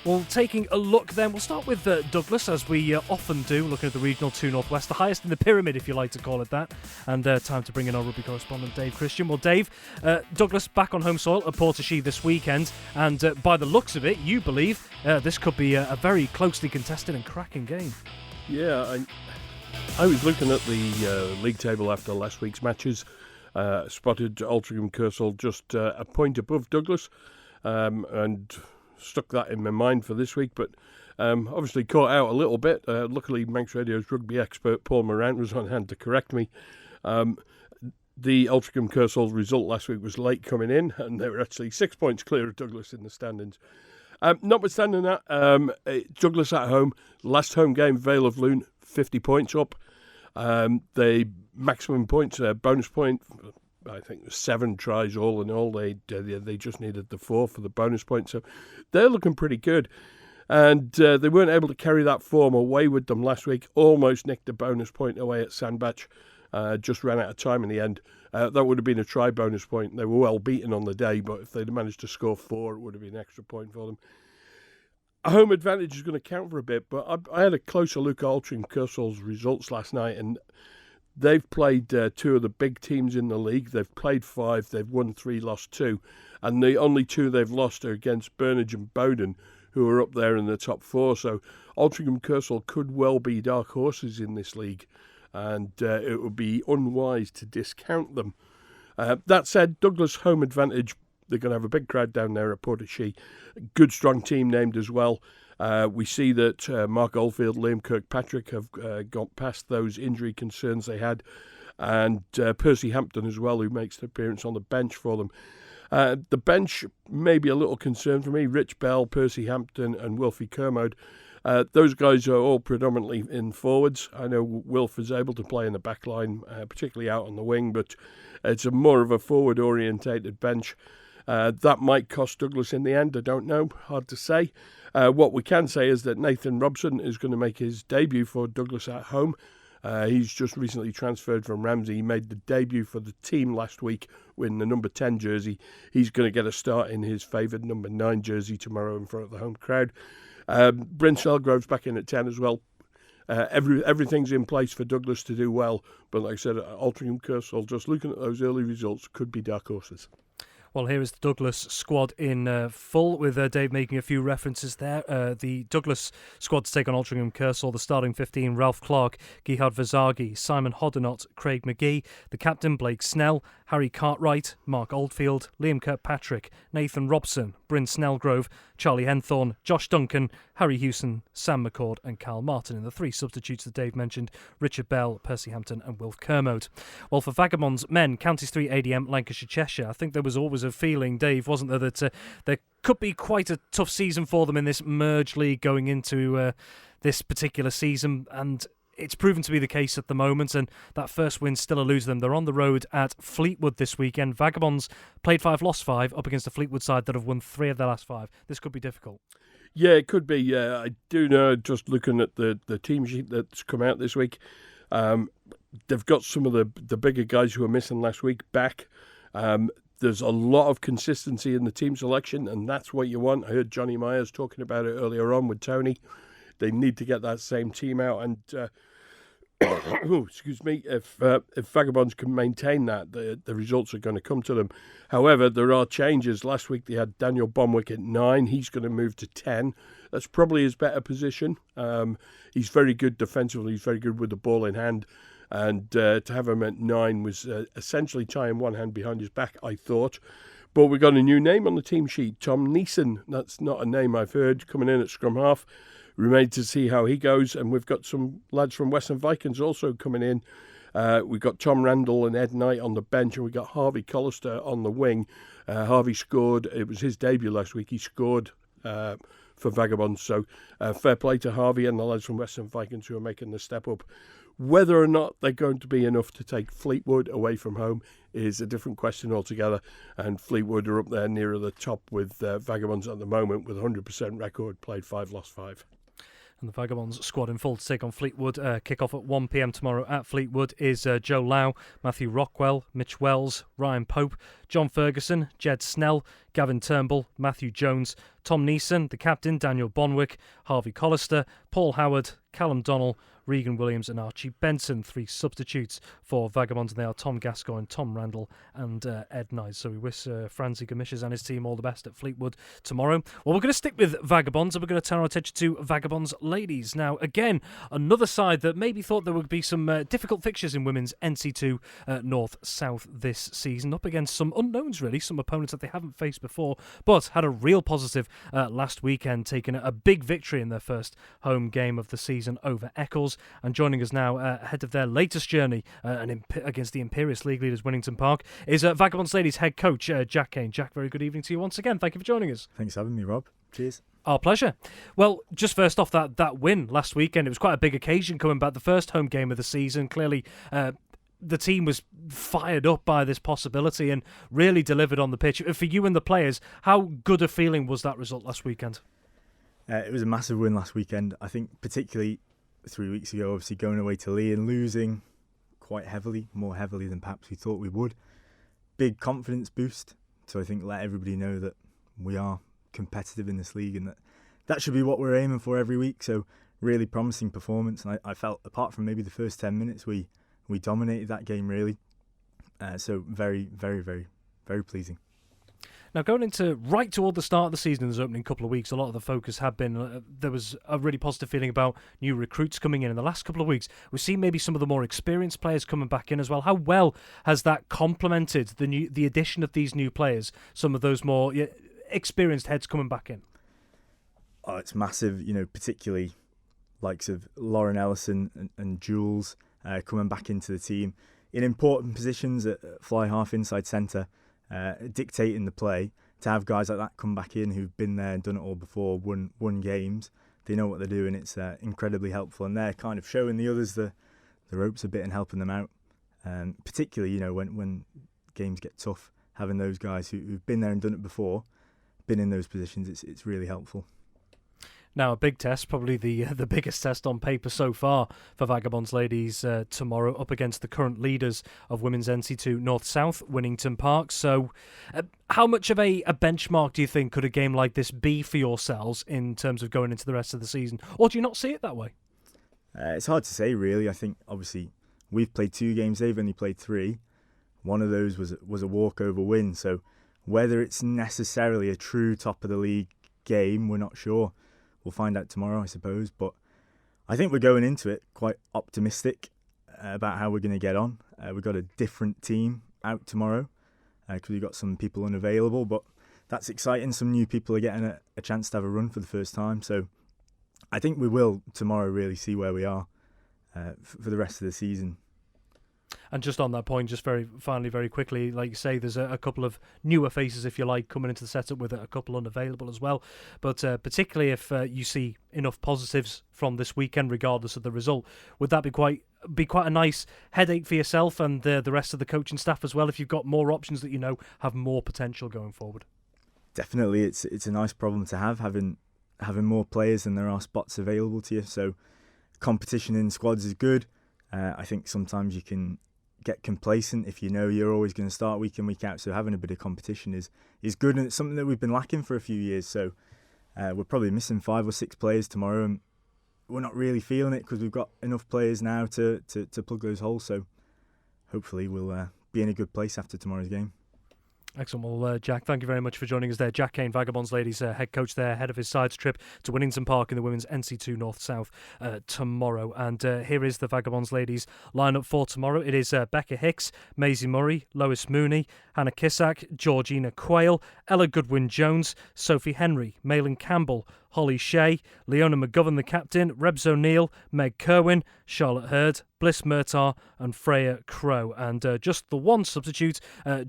Speaker 2: Well, taking a look then, we'll start with Douglas, as we often do, looking at the Regional 2 North West, the highest in the pyramid, if you like to call it that. And time to bring in our rugby correspondent, Dave Christian. Well, Dave, Douglas back on home soil at Portashee this weekend, and by the looks of it, you believe this could be a very closely contested and cracking game.
Speaker 6: Yeah, I was looking at the league table after last week's matches, spotted Altrincham Kersal just a point above Douglas, and stuck that in my mind for this week, but obviously caught out a little bit. Luckily, Manx Radio's rugby expert Paul Morant was on hand to correct me. The Altrincham Kersal result last week was late coming in, and they were actually 6 points clear of Douglas in the standings. Notwithstanding that, Douglas at home, last home game, Vale of Loon, 50 points up. The maximum points, bonus point, I think it was 7 tries all in all. They just needed the 4 for the bonus point, so they're looking pretty good. And they weren't able to carry that form away with them last week. Almost nicked a bonus point away at Sandbach. Just ran out of time in the end. That would have been a try bonus point. They were well beaten on the day, but if they'd managed to score 4, it would have been an extra point for them. A home advantage is going to count for a bit, but I had a closer look at Altrincham Kersall's results last night, and they've played 2 of the big teams in the league. They've played 5, they've won 3, lost 2, and the only 2 they've lost are against Burnage and Bowden, who are up there in the top 4. So Altrincham Kersall could well be dark horses in this league, and it would be unwise to discount them. That said, Douglas home advantage. They're going to have a big crowd down there at Portishead. Good, strong team named as well. We see that Mark Oldfield, Liam Kirkpatrick have got past those injury concerns they had, and Percy Hampton as well, who makes an appearance on the bench for them. The bench may be a little concern for me. Rich Bell, Percy Hampton and Wilfie Kermode. Those guys are all predominantly in forwards. I know Wilf is able to play in the back line, particularly out on the wing, but it's more of a forward-orientated bench. That might cost Douglas in the end, I don't know, hard to say. What we can say is that Nathan Robson is going to make his debut for Douglas at home. He's just recently transferred from Ramsey. He made the debut for the team last week in the number 10 jersey. He's going to get a start in his favoured number 9 jersey tomorrow in front of the home crowd. Bryn Snellgrove's back in at 10 as well. Everything's in place for Douglas to do well, but like I said, Altrincham Kersall, just looking at those early results, could be dark horses.
Speaker 2: Well, here is the Douglas squad in full, with Dave making a few references there. The Douglas squad to take on Altrincham Kersall, the starting 15, Ralph Clark, Gerhard Verzagi, Simon Hoddenott, Craig McGee, the captain, Blake Snell, Harry Cartwright, Mark Oldfield, Liam Kirkpatrick, Nathan Robson, Bryn Snellgrove, Charlie Henthorne, Josh Duncan, Harry Hewson, Sam McCord and Cal Martin. And the 3 substitutes that Dave mentioned, Richard Bell, Percy Hampton and Wilf Kermode. Well, for Vagabonds men, Counties 3 ADM, Lancashire Cheshire, I think there was always a feeling, Dave, wasn't there, that there could be quite a tough season for them in this merge league going into this particular season, and it's proven to be the case at the moment, and that first win still eludes them. They're on the road at Fleetwood this weekend. Vagabonds played 5, lost 5, up against a Fleetwood side that have won 3 of their last 5. This could be difficult.
Speaker 6: Yeah, it could be. I do know, just looking at the team sheet that's come out this week, they've got some of the bigger guys who were missing last week back. There's a lot of consistency in the team selection, and that's what you want. I heard Johnny Myers talking about it earlier on with Tony. They need to get that same team out, and excuse me, if Vagabonds can maintain that, the results are going to come to them. However, there are changes. Last week they had Daniel Bomwick at 9. He's going to move to 10. That's probably his better position. He's very good defensively. He's very good with the ball in hand. And to have him at 9 was essentially tying one hand behind his back, I thought. But we got a new name on the team sheet, Tom Neeson. That's not a name I've heard, coming in at scrum half. Remain to see how he goes, and we've got some lads from Western Vikings also coming in. We've got Tom Randall and Ed Knight on the bench, and we've got Harvey Collister on the wing. Harvey scored, it was his debut last week, he scored for Vagabonds, so fair play to Harvey and the lads from Western Vikings who are making the step up. Whether or not they're going to be enough to take Fleetwood away from home is a different question altogether, and Fleetwood are up there nearer the top with Vagabonds at the moment with 100% record, played 5, lost 5.
Speaker 2: And the Vagabonds squad in full to take on Fleetwood. Kick-off at 1 p.m. tomorrow at Fleetwood is Joe Lau, Matthew Rockwell, Mitch Wells, Ryan Pope, John Ferguson, Jed Snell, Gavin Turnbull, Matthew Jones, Tom Neeson, the captain, Daniel Bonwick, Harvey Collister, Paul Howard, Callum Donnell, Regan Williams and Archie Benson. 3 substitutes for Vagabonds, and they are Tom Gascoigne, Tom Randall and Ed Knight. So we wish Francie Gamishes and his team all the best at Fleetwood tomorrow. Well, we're going to stick with Vagabonds, and we're going to turn our attention to Vagabonds Ladies. Now, again, another side that maybe thought there would be some difficult fixtures in women's NC2 North-South this season, up against some unknowns, really, some opponents that they haven't faced before, but had a real positive last weekend, taking a big victory in their first home game of the season over Eccles. And joining us now ahead of their latest journey against the Imperious League leaders Winnington Park is Vagabonds Ladies head coach Jack Caine. Jack, very good evening to you once again. Thank you for joining us.
Speaker 7: Thanks for having me, Rob. Cheers.
Speaker 2: Our pleasure. Well, just first off, that win last weekend, it was quite a big occasion coming back, the first home game of the season. Clearly, the team was fired up by this possibility and really delivered on the pitch. For you and the players, how good a feeling was that result last weekend?
Speaker 7: It was a massive win last weekend. I think particularly 3 weeks ago, obviously going away to Lee and losing quite heavily, more heavily than perhaps we thought we would. Big confidence boost to, I think, let everybody know that we are competitive in this league, and that should be what we're aiming for every week. So really promising performance, and I felt, apart from maybe the first 10 minutes, we dominated that game really. So very, very, very, very pleasing.
Speaker 2: Now, going into right toward the start of the season in those opening couple of weeks, a lot of the focus had been, there was a really positive feeling about new recruits coming in. In the last couple of weeks, we've seen maybe some of the more experienced players coming back in as well. How well has that complemented the addition of these new players, some of those more experienced heads coming back in?
Speaker 7: Oh, it's massive, particularly likes of Lauren Ellison and Jules coming back into the team in important positions at fly half, inside centre. Dictating the play. To have guys like that come back in who've been there and done it all before, won games, they know what they're doing. It's incredibly helpful, and they're kind of showing the others the ropes a bit and helping them out. Particularly, when games get tough, having those guys who've been there and done it before, been in those positions, it's really helpful.
Speaker 2: Now, a big test, probably the biggest test on paper so far for Vagabonds Ladies tomorrow, up against the current leaders of Women's NC2 North-South, Winnington Park. So how much of a benchmark do you think could a game like this be for yourselves in terms of going into the rest of the season? Or do you not see it that way?
Speaker 7: It's hard to say, really. I think, obviously, we've played 2 games, they've only played 3. One of those was a walkover win. So whether it's necessarily a true top-of-the-league game, we're not sure. We'll find out tomorrow, I suppose. But I think we're going into it quite optimistic about how we're going to get on. We've got a different team out tomorrow because we've got some people unavailable. But that's exciting. Some new people are getting a chance to have a run for the first time. So I think we will tomorrow really see where we are for the rest of the season.
Speaker 2: And just on that point, just very quickly, like you say, there's a couple of newer faces, if you like, coming into the setup with a couple unavailable as well. But particularly if you see enough positives from this weekend, regardless of the result, would that be quite a nice headache for yourself and the rest of the coaching staff as well, if you've got more options that have more potential going forward?
Speaker 7: Definitely, it's a nice problem to have, having more players than there are spots available to you. So competition in squads is good. I think sometimes you can get complacent if you know you're always going to start week in, week out. So having a bit of competition is good, and it's something that we've been lacking for a few years. So we're probably missing 5 or 6 players tomorrow, and we're not really feeling it because we've got enough players now to plug those holes. So hopefully we'll be in a good place after tomorrow's game.
Speaker 2: Excellent. Well, Jack, thank you very much for joining us there. Jack Caine, Vagabonds Ladies head coach there, ahead of his sides trip to Winnington Park in the Women's NC2 North-South tomorrow. And here is the Vagabonds Ladies lineup for tomorrow. It is Becca Hicks, Maisie Murray, Lois Mooney, Hannah Kissack, Georgina Quayle, Ella Goodwin-Jones, Sophie Henry, Malin Campbell, Holly Shea, Leona McGovern the captain, Rebs O'Neill, Meg Kerwin, Charlotte Hurd, Bliss Murtar and Freya Crow. And just the one substitute,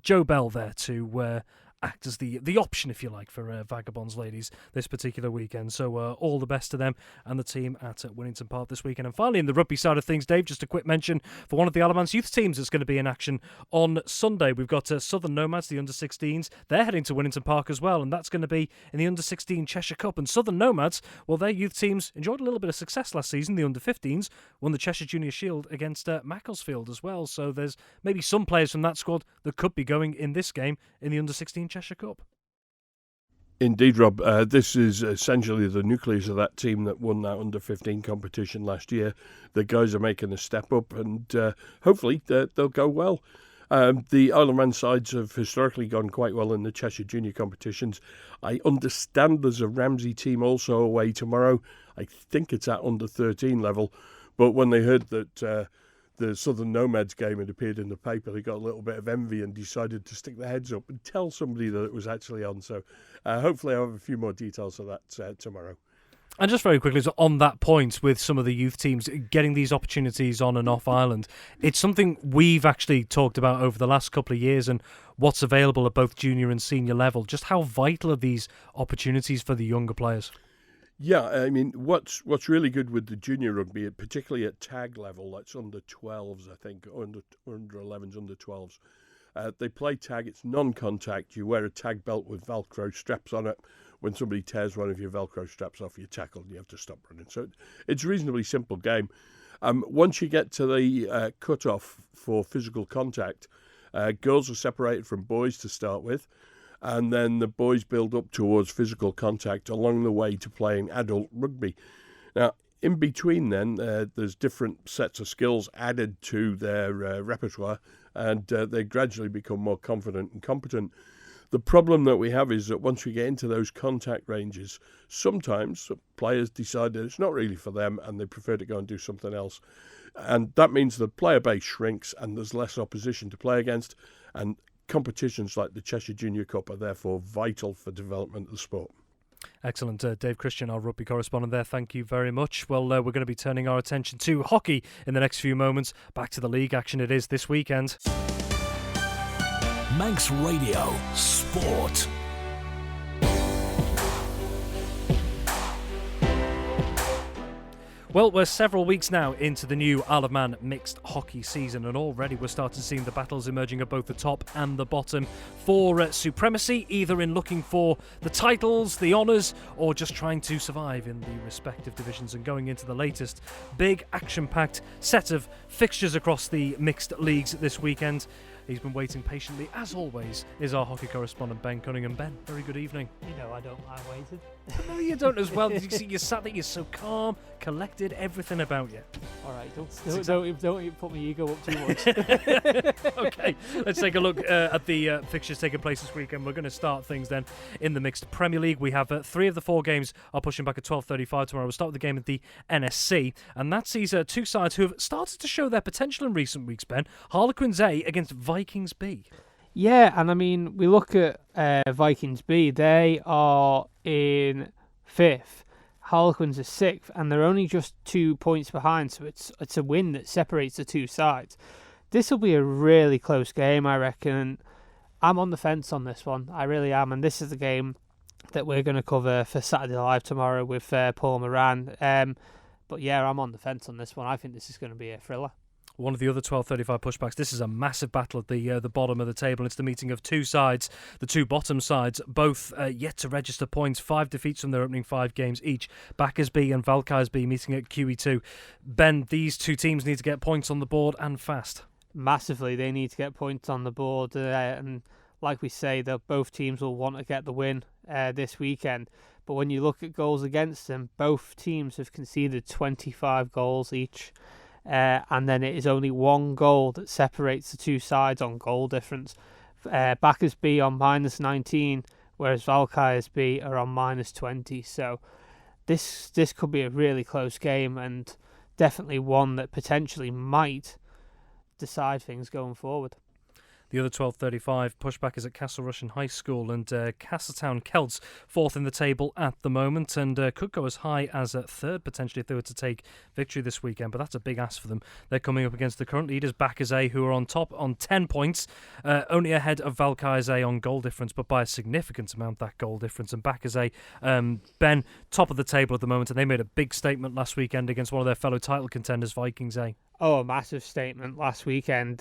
Speaker 2: Joe Bell there to act as the option, if you like, for Vagabonds Ladies this particular weekend. So all the best to them and the team at Winnington Park this weekend. And finally, in the rugby side of things, Dave, just a quick mention for one of the Alamance youth teams that's going to be in action on Sunday. We've got Southern Nomads, the under-16s. They're heading to Winnington Park as well, and that's going to be in the under-16 Cheshire Cup. And Southern Nomads, well, their youth teams enjoyed a little bit of success last season. The under-15s won the Cheshire Junior Shield against Macclesfield as well. So there's maybe some players from that squad that could be going in this game in the under-16 Cheshire Cup.
Speaker 6: Indeed, Rob. This is essentially the nucleus of that team that won that under-15 competition last year. The guys are making a step up, and hopefully they'll go well. The Isle of Man sides have historically gone quite well in the Cheshire Junior competitions. I understand there's a Ramsey team also away tomorrow. I think it's at under-13 level. But when they heard that the Southern Nomads game had appeared in the paper, they got a little bit of envy and decided to stick their heads up and tell somebody that it was actually on. So hopefully I'll have a few more details of that tomorrow.
Speaker 2: And just very quickly, so on that point, with some of the youth teams getting these opportunities on and off island, it's something we've actually talked about over the last couple of years and what's available at both junior and senior level. Just how vital are these opportunities for the younger players?
Speaker 6: Yeah, I mean, what's really good with the junior rugby, particularly at tag level, that's under 12s, I think, under 11s, under 12s. They play tag, it's non-contact. You wear a tag belt with Velcro straps on it. When somebody tears one of your Velcro straps off, you tackle and you have to stop running. So it's a reasonably simple game. Once you get to the cut-off for physical contact, girls are separated from boys to start with, and then the boys build up towards physical contact along the way to playing adult rugby. Now, in between then, there's different sets of skills added to their repertoire, and they gradually become more confident and competent. The problem that we have is that once we get into those contact ranges, sometimes players decide that it's not really for them and they prefer to go and do something else. And that means the player base shrinks and there's less opposition to play against, and competitions like the Cheshire Junior Cup are therefore vital for development of the sport.
Speaker 2: Excellent. Dave Christian, our rugby correspondent there, thank you very much. Well, we're going to be turning our attention to hockey in the next few moments. Back to the league action it is this weekend.
Speaker 1: Manx Radio Sport.
Speaker 2: Well, we're several weeks now into the new Isle of Man mixed hockey season, and already we're starting to see the battles emerging at both the top and the bottom for supremacy, either in looking for the titles, the honours, or just trying to survive in the respective divisions. And going into the latest big action-packed set of fixtures across the mixed leagues this weekend, he's been waiting patiently, as always, is our hockey correspondent Ben Cunningham. Ben, very good evening.
Speaker 8: You know I don't mind waiting.
Speaker 2: No, you don't as well. You see, you're sat there, you're so calm, collected, everything about you.
Speaker 8: All right, don't put my ego up too much.
Speaker 2: Okay, let's take a look at the fixtures taking place this weekend. We're going to start things then in the mixed Premier League. We have 3 of the 4 games are pushing back at 12:35 tomorrow. We'll start with the game at the NSC, and that sees 2 sides who have started to show their potential in recent weeks, Ben. Harlequins A against Vikings B.
Speaker 8: Yeah, and I mean, we look at Vikings B. They are in 5th. Harlequins are 6th, and they're only just 2 points behind, so it's a win that separates the 2 sides. This will be a really close game, I reckon. I'm on the fence on this one. I really am, and this is the game that we're going to cover for Saturday Live tomorrow with Paul Moran. But yeah, I'm on the fence on this one. I think this is going to be a thriller.
Speaker 2: One of the other 12:35 pushbacks. This is a massive battle at the bottom of the table. It's the meeting of 2 sides, the 2 bottom sides, both yet to register points. 5 defeats from their opening 5 games each. Backers B and Valkyries B meeting at QE2. Ben, these 2 teams need to get points on the board, and fast.
Speaker 8: Massively, they need to get points on the board, and like we say, both teams will want to get the win this weekend. But when you look at goals against them, both teams have conceded 25 goals each. And then it is only 1 goal that separates the 2 sides on goal difference. Backers B on -19, whereas Valkyries B are on -20. So this could be a really close game, and definitely one that potentially might decide things going forward.
Speaker 2: The other 12:35 pushback is at Castle Rushen High School, and Castletown Celts 4th in the table at the moment, and could go as high as 3rd potentially if they were to take victory this weekend, but that's a big ask for them. They're coming up against the current leaders, Backers A, who are on top on 10 points, only ahead of Valkyries A on goal difference, but by a significant amount, that goal difference. And Backers A, Ben, top of the table at the moment, and they made a big statement last weekend against one of their fellow title contenders, Vikings A.
Speaker 8: Oh, a massive statement last weekend.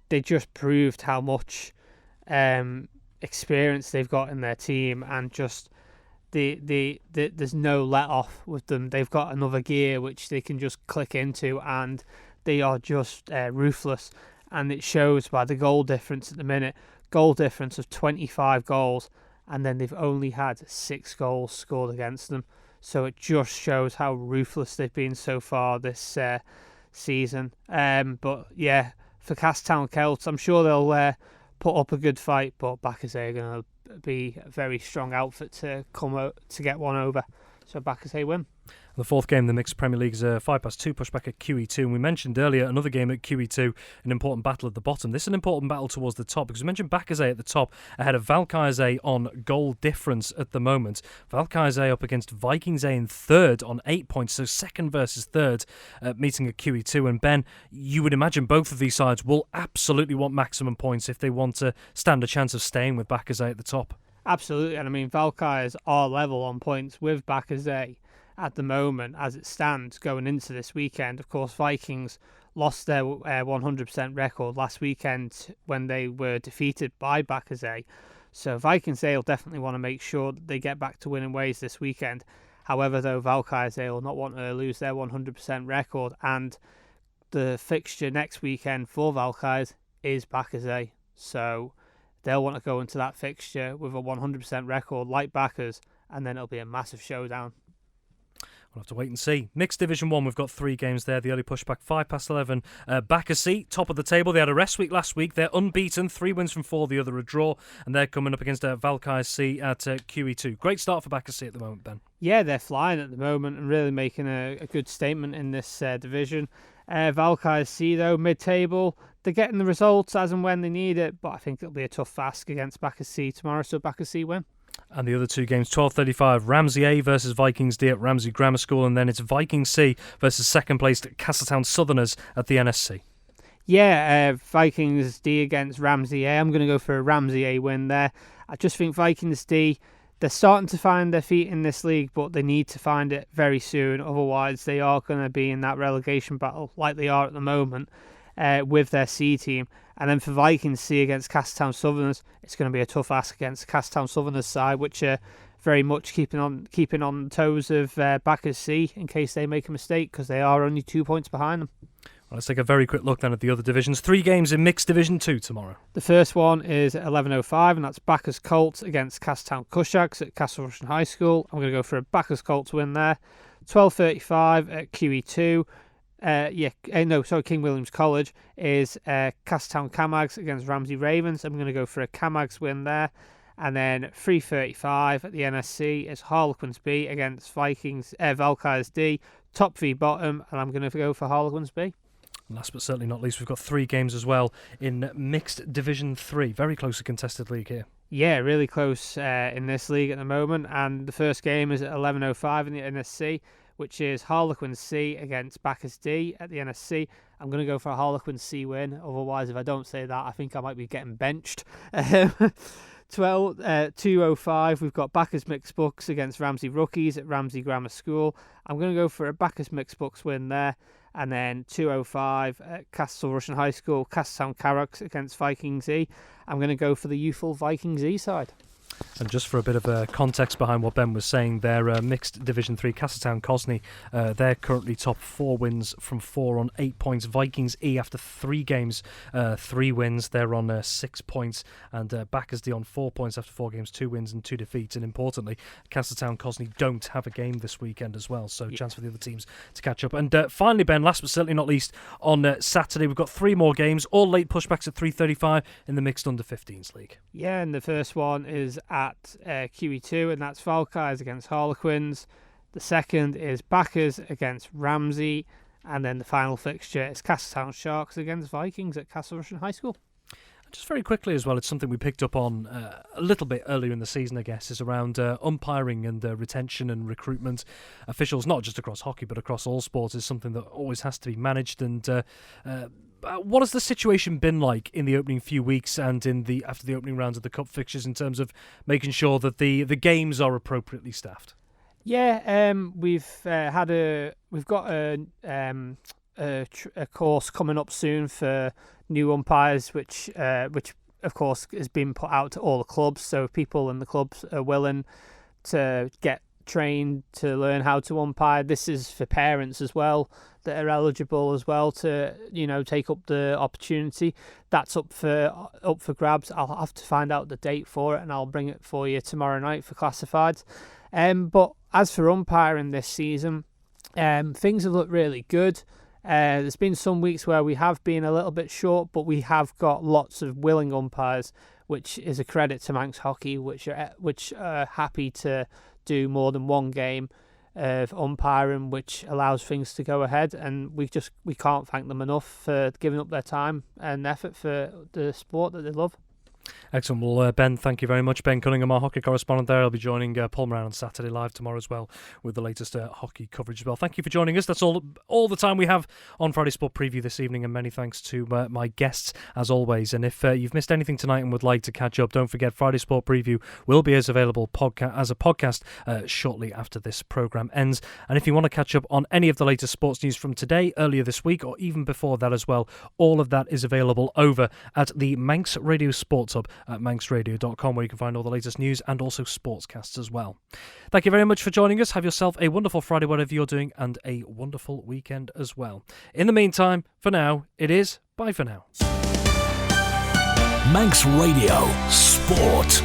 Speaker 8: They just proved how much experience they've got in their team, and just there's no let off with them. They've got another gear which they can just click into, and they are just ruthless. And it shows by the goal difference at the minute. Goal difference of 25 goals, and then they've only had 6 goals scored against them. So it just shows how ruthless they've been so far this season. But yeah, for Castletown Celts, I'm sure they'll put up a good fight, but Backers A are going to be a very strong outfit to come out to get one over. So Backers A win.
Speaker 2: The 4th game in the mixed Premier League is a 5-2 pushback at QE2, and we mentioned earlier another game at QE2, an important battle at the bottom. This is an important battle towards the top, because we mentioned Backers A at the top ahead of Valkyries A on goal difference at the moment. Valkyries A up against Vikings A in 3rd on 8 points, so 2nd versus 3rd meeting at QE2. And Ben, you would imagine both of these sides will absolutely want maximum points if they want to stand a chance of staying with Backers A at the top.
Speaker 8: Absolutely, and I mean, Valkyries are level on points with Backers A at the moment as it stands going into this weekend. Of course, Vikings lost their 100% record last weekend when they were defeated by Backers A. So Vikings A will definitely want to make sure that they get back to winning ways this weekend. However, though, Valkyrie will not want to lose their 100% record, and the fixture next weekend for Valkyrie is Backers, so they'll want to go into that fixture with a 100% record like Backers, and then it'll be a massive showdown.
Speaker 2: We'll have to wait and see. Mixed Division 1, we've got 3 games there. The early pushback, 11:05. Battersea, top of the table. They had a rest week last week. They're unbeaten, 3 wins from 4, the other a draw. And they're coming up against Valkyrie at QE2. Great start for Battersea at the moment, Ben.
Speaker 8: Yeah, they're flying at the moment and really making a good statement in this division. Valkyrie, though, mid-table. They're getting the results as and when they need it, but I think it'll be a tough ask against Battersea tomorrow, so Battersea win.
Speaker 2: And the other 2 games, 12:35, Ramsey A versus Vikings D at Ramsey Grammar School, and then it's Vikings C versus second-placed Castletown Southerners at the NSC.
Speaker 8: Yeah, Vikings D against Ramsey A. I'm going to go for a Ramsey A win there. I just think Vikings D, they're starting to find their feet in this league, but they need to find it very soon. Otherwise, they are going to be in that relegation battle like they are at the moment with their C team. And then for Vikings C against Castletown Southerners, it's going to be a tough ask against Castletown Southerners side, which are very much keeping on the toes of Backers C in case they make a mistake, because they are only 2 points behind them.
Speaker 2: Well, let's take a very quick look then at the other divisions. 3 games in Mixed Division 2 tomorrow.
Speaker 8: The first one is at 11:05, and that's Backers Colts against Castletown Cushags at Castle Rushen High School. I'm going to go for a Backers Colts win there. 12:35 at QE2. King William's College is Castletown Camags against Ramsey Ravens. I'm going to go for a Camags win there. And then 3:35 at the NSC is Harlequins B against Valkyries D. Top v bottom, and I'm going to go for Harlequins B.
Speaker 2: Last but certainly not least, we've got 3 games as well in Mixed Division 3. Very closely contested league here.
Speaker 8: Yeah, really close in this league at the moment. And the first game is at 11:05 in the NSC, which is Harlequins C against Backers D at the NSC. I'm going to go for a Harlequins C win. Otherwise, if I don't say that, I think I might be getting benched. 2:05, we've got Backers Mixed Bucks against Ramsey Rookies at Ramsey Grammar School. I'm going to go for a Backers Mixed Bucks win there. And then 2:05 at Castle Rushen High School, Castletown Carrocks against Vikings E. I'm going to go for the youthful Vikings E side.
Speaker 2: And just for a bit of context behind what Ben was saying, they're Mixed Division 3, Castletown Cosney. They're currently top 4 wins from 4 on 8 points. Vikings E, after 3 games, 3 wins. They're on 6 points. And Backers D on 4 points after 4 games, 2 wins and 2 defeats. And importantly, Castletown Cosney don't have a game this weekend as well. So chance for the other teams to catch up. And finally, Ben, last but certainly not least, on Saturday, we've got 3 more games, all late pushbacks at 3:35 in the Mixed Under-15s League.
Speaker 8: Yeah, and the first one is at QE2, and that's Valkyries against Harlequins. The second is Backers against Ramsey, and then the final fixture is Castletown Sharks against Vikings at Castle Rushen High School.
Speaker 2: Just very quickly as well, it's something we picked up on a little bit earlier in the season, I guess, is around umpiring and retention and recruitment. Officials, not just across hockey, but across all sports, is something that always has to be managed. And what has the situation been like in the opening few weeks and after the opening rounds of the cup fixtures in terms of making sure that the games are appropriately staffed?
Speaker 8: Yeah, we've got a course coming up soon for new umpires, which of course has been put out to all the clubs. So if people in the clubs are willing to get trained to learn how to umpire, this is for parents as well that are eligible as well to take up the opportunity. That's up for grabs. I'll have to find out the date for it, and I'll bring it for you tomorrow night for classifieds. But as for umpiring this season, things have looked really good. There's been some weeks where we have been a little bit short, but we have got lots of willing umpires, which is a credit to Manx Hockey, which are happy to do more than one game of umpiring, which allows things to go ahead. And we can't thank them enough for giving up their time and effort for the sport that they love.
Speaker 2: Excellent. Well, Ben, thank you very much. Ben Cunningham, our hockey correspondent there. I'll be joining Paul Moran on Saturday live tomorrow as well with the latest hockey coverage as well. Thank you for joining us. That's all the time we have on Friday Sport Preview this evening, and many thanks to my guests as always. And if you've missed anything tonight and would like to catch up, don't forget Friday Sport Preview will be as available as a podcast shortly after this programme ends. And if you want to catch up on any of the latest sports news from today, earlier this week, or even before that as well, all of that is available over at the Manx Radio Sports Hub atop at manxradio.com, where you can find all the latest news and also sportscasts as well. Thank you very much for joining us. Have yourself a wonderful Friday, whatever you're doing, and a wonderful weekend as well. In the meantime, for now, it is bye for now.
Speaker 1: Manx Radio Sport.